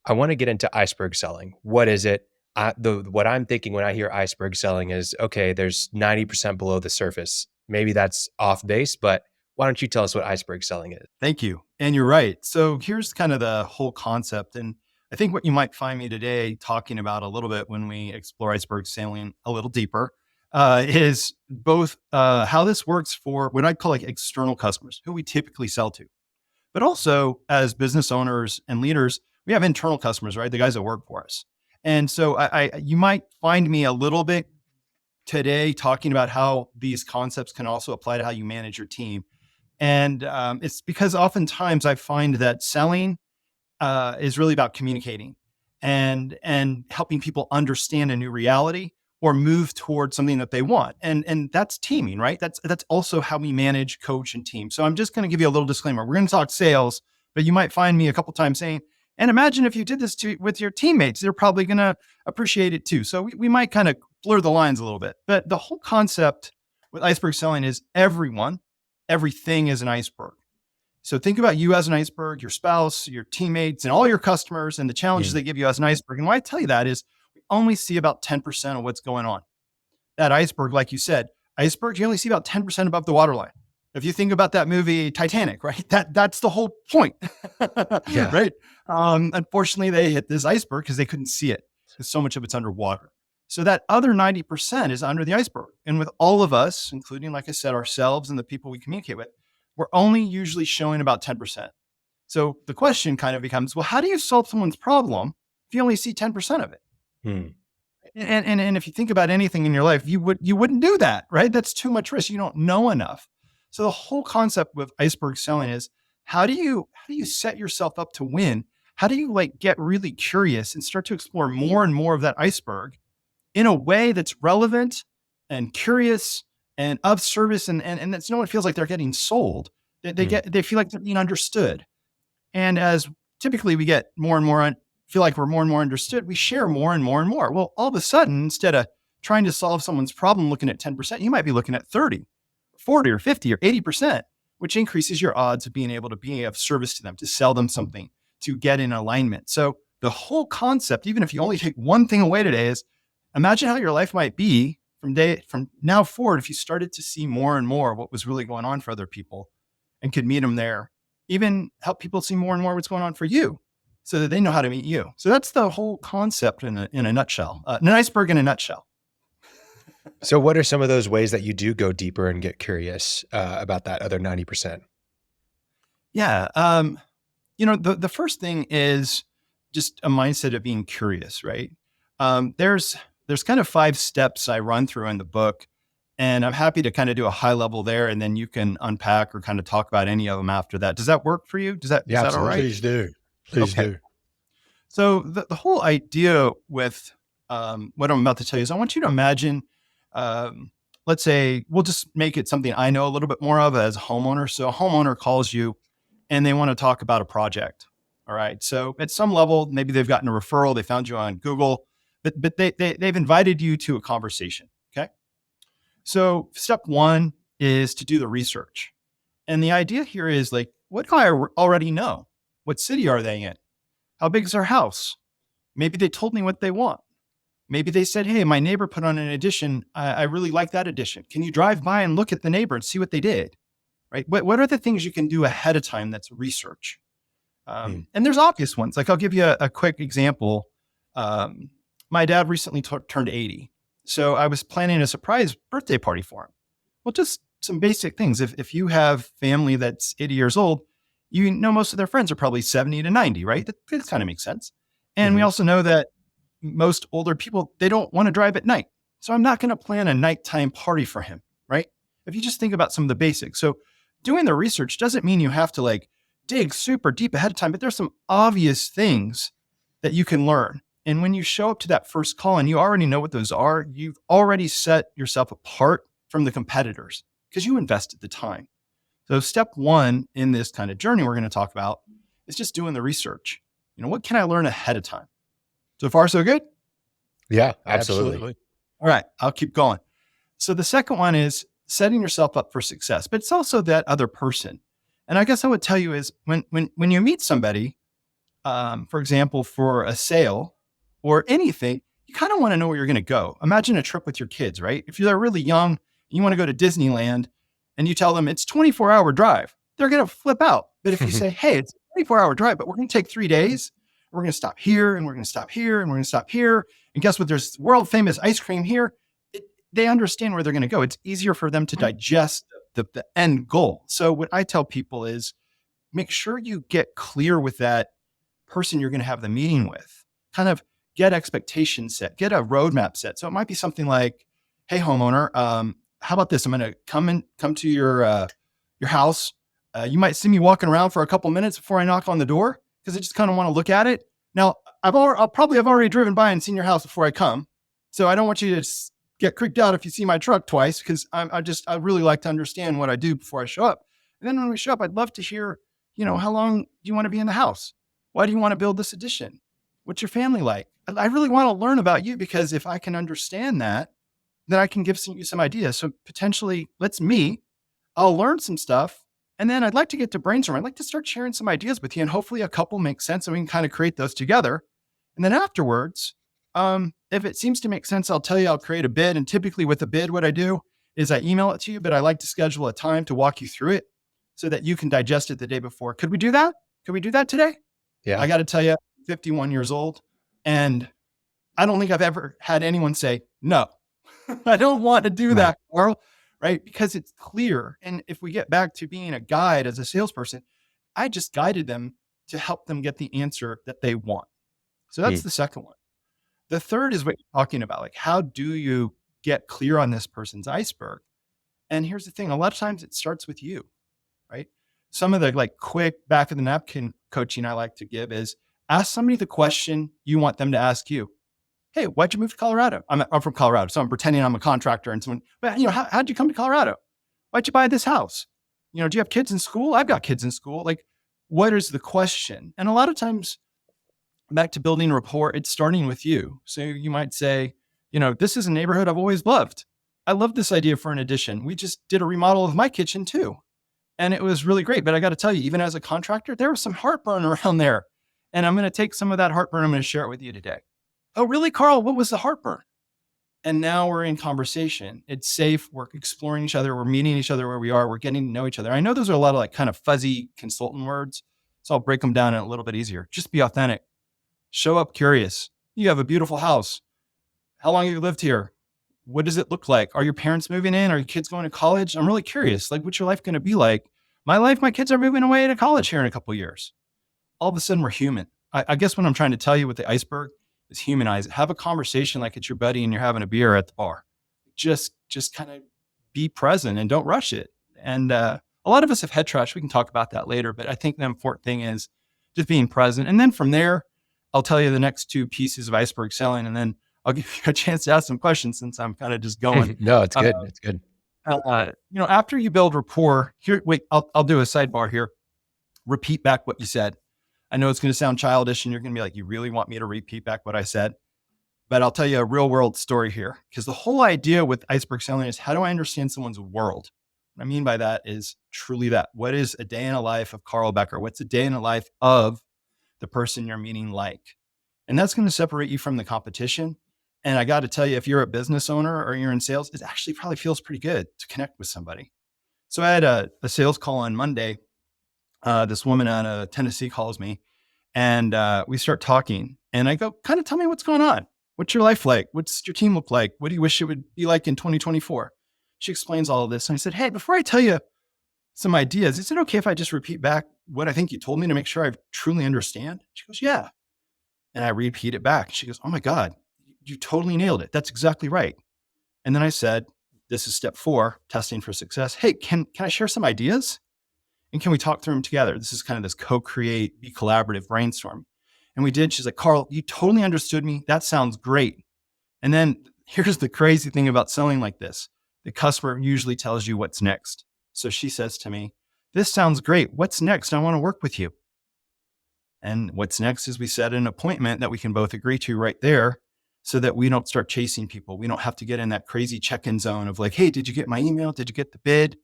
I want to get into iceberg selling. What is it? What I'm thinking when I hear iceberg selling is, okay, there's 90% below the surface. Maybe that's off base, but why don't you tell us what iceberg selling is? Thank you. And you're right. So here's kind of the whole concept. And I think what you might find me today talking about a little bit when we explore iceberg sailing a little deeper is both how this works for what I call like external customers who we typically sell to, but also as business owners and leaders, we have internal customers, right? The guys that work for us. And so you might find me a little bit today talking about how these concepts can also apply to how you manage your team. And it's because oftentimes I find that selling is really about communicating and helping people understand a new reality or move towards something that they want. And that's teaming, right? That's also how we manage, coach, and team. So I'm just going to give you a little disclaimer. We're going to talk sales, but you might find me a couple times saying, and imagine if you did this with your teammates, they're probably going to appreciate it too. So we might kind of blur the lines a little bit. But the whole concept with iceberg selling is everything is an iceberg. So think about you as an iceberg, your spouse, your teammates, and all your customers and the challenges they give you as an iceberg. And why I tell you that is we only see about 10% of what's going on. That iceberg, like you said, icebergs, you only see about 10% above the waterline. If you think about that movie Titanic, right? That's the whole point, Yeah. right? Unfortunately, they hit this iceberg because they couldn't see it because so much of it's underwater. So that other 90% is under the iceberg. And with all of us, including, like I said, ourselves and the people we communicate with, we're only usually showing about 10%. So the question kind of becomes, well, how do you solve someone's problem if you only see 10% of it? Hmm. And if you think about anything in your life, you wouldn't do that, right? That's too much risk. You don't know enough. So the whole concept with iceberg selling is how do you set yourself up to win? How do you like get really curious and start to explore more and more of that iceberg in a way that's relevant and curious and of service and that's no one feels like they're getting sold. They feel like they're being understood. And as typically we get more and more feel like we're more and more understood, we share more and more and more. Well, all of a sudden, instead of trying to solve someone's problem looking at 10%, you might be looking at 30, 40 or 50 or 80%, which increases your odds of being able to be of service to them, to sell them something, to get in alignment. So the whole concept, even if you only take one thing away today, is imagine how your life might be from now forward if you started to see more and more what was really going on for other people and could meet them there. Even help people see more and more what's going on for you so that they know how to meet you. So that's the whole concept in a nutshell, an iceberg in a nutshell. So what are some of those ways that you do go deeper and get curious about that other 90%? Yeah. The first thing is just a mindset of being curious, right? There's kind of 5 steps I run through in the book, and I'm happy to kind of do a high level there, and then you can unpack or kind of talk about any of them after that. Does that work for you? Is that all right? Please do. Please Okay. do. So the whole idea with what I'm about to tell you is I want you to imagine, let's say, we'll just make it something I know a little bit more of as a homeowner. So a homeowner calls you and they want to talk about a project. All right. So at some level, maybe they've gotten a referral. They found you on Google, but they've invited you to a conversation. Okay. So step 1 is to do the research. And the idea here is like, what do I already know? What city are they in? How big is their house? Maybe they told me what they want. Maybe they said, hey, my neighbor put on an addition. I really like that addition. Can you drive by and look at the neighbor and see what they did? Right? What are the things you can do ahead of time that's research? And there's obvious ones. Like I'll give you a quick example. My dad recently turned 80. So I was planning a surprise birthday party for him. Well, just some basic things. If you have family that's 80 years old, you know most of their friends are probably 70 to 90, right? That kind of makes sense. And we also know that most older people, they don't want to drive at night. So I'm not going to plan a nighttime party for him, right? If you just think about some of the basics. So doing the research doesn't mean you have to like dig super deep ahead of time, but there's some obvious things that you can learn. And when you show up to that first call and you already know what those are, you've already set yourself apart from the competitors because you invested the time. So step 1 in this kind of journey we're going to talk about is just doing the research. What can I learn ahead of time? So far, so good? Yeah, absolutely. All right, I'll keep going. So the second one is setting yourself up for success, but it's also that other person. And I guess I would tell you is when you meet somebody, for example, for a sale or anything, you kind of want to know where you're going to go. Imagine a trip with your kids, right? If you're really young and you want to go to Disneyland and you tell them it's 24-hour drive, they're going to flip out. But if you say, hey, it's a 24-hour drive, but we're going to take 3 days, we're going to stop here and we're going to stop here and we're going to stop here. And guess what? There's world famous ice cream here. They understand where they're going to go. It's easier for them to digest the end goal. So what I tell people is make sure you get clear with that person you're going to have the meeting with. Kind of get expectations set, get a roadmap set. So it might be something like, hey, homeowner, how about this? I'm going to come to your house. You might see me walking around for a couple minutes before I knock on the door because I just kind of want to look at it. Now, I'll probably have already driven by and seen your house before I come. So I don't want you to get creeped out if you see my truck twice, because I really like to understand what I do before I show up. And then when we show up, I'd love to hear, how long do you want to be in the house? Why do you want to build this addition? What's your family like? I really want to learn about you, because if I can understand that, then I can give you some ideas. So potentially let's meet. I'll learn some stuff. And then I'd like to get to brainstorm. I'd like to start sharing some ideas with you, and hopefully a couple make sense and we can kind of create those together. And then afterwards, if it seems to make sense, I'll tell you, I'll create a bid. And typically with a bid, what I do is I email it to you, but I like to schedule a time to walk you through it so that you can digest it the day before. Could we do that? Could we do that today? Yeah. I got to tell you, 51 years old, and I don't think I've ever had anyone say, no, I don't want to do that, Karl, right? Because it's clear. And if we get back to being a guide as a salesperson, I just guided them to help them get the answer that they want. So that's the second one. The third is what you're talking about. Like, how do you get clear on this person's iceberg? And here's the thing. A lot of times it starts with you, right? Some of the quick back of the napkin coaching I like to give is ask somebody the question you want them to ask you. Hey, why'd you move to Colorado? I'm from Colorado, so I'm pretending I'm a contractor. And someone, but how'd you come to Colorado? Why'd you buy this house? Do you have kids in school? I've got kids in school. Like, what is the question? And a lot of times, back to building rapport, it's starting with you. So you might say, this is a neighborhood I've always loved. I love this idea for an addition. We just did a remodel of my kitchen too. And it was really great. But I got to tell you, even as a contractor, there was some heartburn around there. And I'm going to take some of that heartburn. I'm going to share it with you today. Oh, really, Karl? What was the heartburn? And now we're in conversation. It's safe. We're exploring each other. We're meeting each other where we are. We're getting to know each other. I know those are a lot of kind of fuzzy consultant words. So I'll break them down a little bit easier. Just be authentic. Show up curious. You have a beautiful house. How long have you lived here? What does it look like? Are your parents moving in? Are your kids going to college? I'm really curious. What's your life going to be like? My life, my kids are moving away to college here in a couple of years. All of a sudden, we're human. I guess what I'm trying to tell you with the iceberg is humanize it. Have a conversation like it's your buddy and you're having a beer at the bar. Just kind of be present and don't rush it. And a lot of us have head trash. We can talk about that later. But I think the important thing is just being present. And then from there, I'll tell you the next two pieces of iceberg selling, and then I'll give you a chance to ask some questions since I'm kind of just going. No, it's good. It's good. After you build rapport, I'll do a sidebar here. Repeat back what you said. I know it's going to sound childish and you're going to be like, you really want me to repeat back what I said? But I'll tell you a real world story here, because the whole idea with iceberg selling is, how do I understand someone's world? What I mean by that is truly that. What is a day in a life of Karl Becker? What's a day in a life of the person you're meeting like? And that's going to separate you from the competition. And I got to tell you, if you're a business owner or you're in sales, it actually probably feels pretty good to connect with somebody. So I had a sales call on Monday. This woman out of Tennessee calls me and we start talking, and I go, kind of tell me what's going on. What's your life like? What's your team look like? What do you wish it would be like in 2024? She explains all of this. And I said, hey, before I tell you some ideas, is it okay if I just repeat back what I think you told me to make sure I truly understand? She goes, yeah. And I repeat it back. She goes, oh my God, you totally nailed it. That's exactly right. And then I said, this is step 4, testing for success. Hey, can I share some ideas? And can we talk through them together? This is kind of this co-create, be collaborative brainstorm. And we did. She's like, Karl, you totally understood me. That sounds great. And then here's the crazy thing about selling like this. The customer usually tells you what's next. So she says to me, this sounds great. What's next? I want to work with you. And what's next is we set an appointment that we can both agree to right there, so that we don't start chasing people. We don't have to get in that crazy check-in zone of like, hey, did you get my email? Did you get the bid?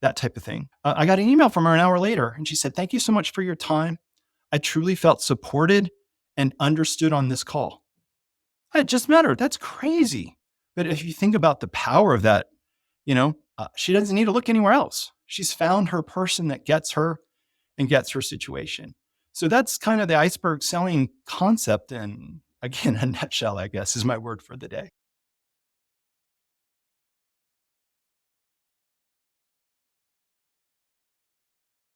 That type of thing. I got an email from her an hour later, and she said, thank you so much for your time. I truly felt supported and understood on this call. It just mattered. That's crazy. But if you think about the power of that, she doesn't need to look anywhere else. She's found her person that gets her and gets her situation. So that's kind of the iceberg selling concept. And again, a nutshell, I guess, is my word for the day.